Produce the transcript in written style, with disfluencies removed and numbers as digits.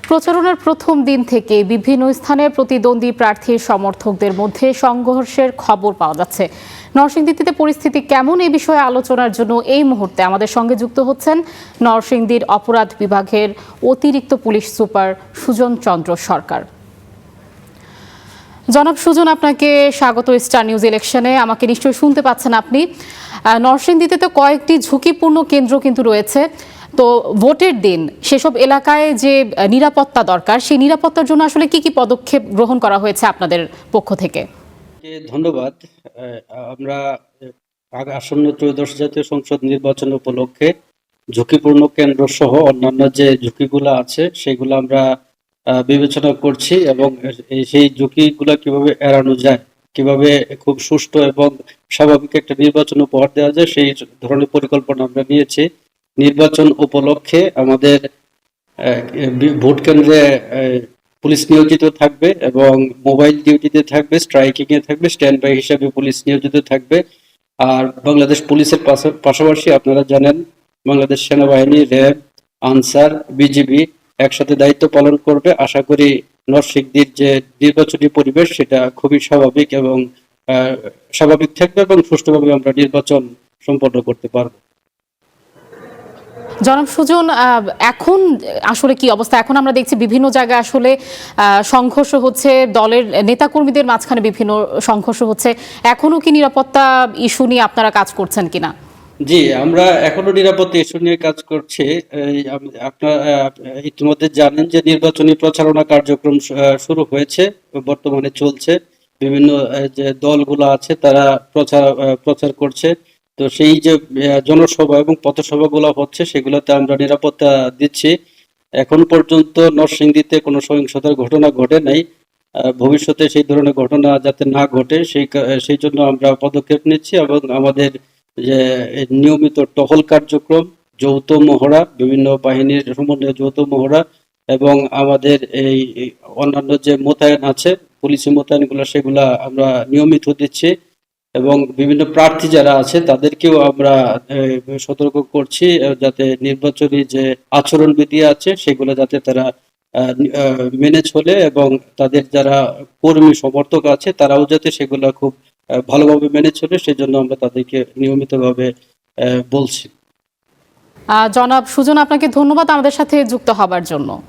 প্রচারণার প্রথম দিন থেকে বিভিন্ন স্থানে প্রতিদ্বন্দ্বী প্রার্থীর সমর্থকদের মধ্যে সংঘর্ষের খবর পাওয়া যাচ্ছে। নরসিংদীতে পরিস্থিতি কেমন এই বিষয়ে আলোচনার জন্য এই মুহূর্তে আমাদের সঙ্গে যুক্ত হচ্ছেন নরসিংদীর অপরাধ বিভাগের অতিরিক্ত পুলিশ সুপার সুজন চন্দ্র সরকার। জনাব সুজন, আপনাকে স্বাগত স্টার নিউজ ইলেকশনে। আমাকে নিশ্চয়ই শুনতে পাচ্ছেন আপনি। নরসিংদীতে তো কয়েকটি ঝুঁকিপূর্ণ কেন্দ্র কিন্তু রয়েছে, তো ভোটের দিন সেসব এলাকায় যে নিরাপত্তা দরকার, সেই নিরাপত্তার জন্য আসলে কি কি পদক্ষেপ গ্রহণ করা হয়েছে আপনাদের পক্ষ থেকে? ধন্যবাদ। আমরা আসন্ন ত্রয়োদশ জাতীয় সংসদ নির্বাচন উপলক্ষে ঝুঁকিপূর্ণ কেন্দ্র সহ অন্যান্য যে ঝুঁকিগুলো আছে সেগুলো আমরা বিবেচনা করছি এবং সেই ঝুঁকিগুলো কিভাবে এড়ানো যায়, কিভাবে খুব সুষ্ঠু এবং স্বাভাবিক একটা নির্বাচন উপহার দেওয়া যায় সেই ধরনের পরিকল্পনা আমরা নিয়েছি। নির্বাচন উপলক্ষে আমাদের ভোট কেন্দ্রে পুলিশ নিয়োজিত থাকবে এবং মোবাইল ডিউটিতে থাকবে, স্ট্রাইকিং এ থাকবে, স্ট্যান্ড বাই হিসাবে পুলিশ নিয়োজিত থাকবে। আর বাংলাদেশ পুলিশের পাশাপাশি আপনারা জানেন বাংলাদেশ সেনাবাহিনী, র্যাব, আনসার, বিজিবি একসাথে দায়িত্ব পালন করবে। আশা করি নরসিংদীর যে নির্বাচনী পরিবেশ সেটা খুবই স্বাভাবিক এবং স্বাভাবিক থাকবে এবং সুষ্ঠুভাবে আমরা নির্বাচন সম্পন্ন করতে পারবো। জনাব সুজন, এখন আসলে কি অবস্থা? এখন আমরা দেখছি বিভিন্ন জায়গায় আসলে সংঘর্ষ হচ্ছে, দলের নেতাকর্মীদের মাঝখানে বিভিন্ন সংঘর্ষ হচ্ছে। এখনো কি নিরাপত্তা ইস্যু নিয়ে আপনারা কাজ করছেন কিনা? জি, আমরা এখনো নিরাপত্তা ইস্যু নিয়ে কাজ করছি। আপনারা ইতিমধ্যে জানেন যে নির্বাচনী প্রচারণা কার্যক্রম শুরু হয়েছে, বর্তমানে চলছে। বিভিন্ন যে দলগুলো আছে তারা প্রচার করছে। তো সেই যে জনসভা এবং পথসভাগুলো হচ্ছে সেগুলোতে আমরা নিরাপত্তা দিচ্ছি। এখন পর্যন্ত নরসিংদীতে কোনো সহিংসতার ঘটনা ঘটে নাই। ভবিষ্যতে সেই ধরনের ঘটনা যাতে না ঘটে সেই জন্য আমরা পদক্ষেপ নিচ্ছি এবং আমাদের যে নিয়মিত টহল কার্যক্রম, যৌথ মহড়া, বিভিন্ন বাহিনীর সমন্বয়ে যৌথ মহড়া এবং আমাদের এই অন্যান্য যে মোতায়েন আছে পুলিশি মোতায়েনগুলো সেগুলা আমরা নিয়মিত দিচ্ছি এবং বিভিন্ন প্রার্থী যারা আছে তাদেরকেও আমরা সতর্ক করছি যাতে নির্বাচনী যে আচরণবিধি আছে সেগুলো যাতে তারা মেনে চলে এবং তাদের যারা কর্মী সমর্থক আছে তারাও যাতে সেগুলো খুব ভালোভাবে মেনে চলে সেজন্য আমরা তাদেরকে নিয়মিতভাবে বলছি। জনাব সুজন, আপনাকে ধন্যবাদ আমাদের সাথে যুক্ত হবার জন্য।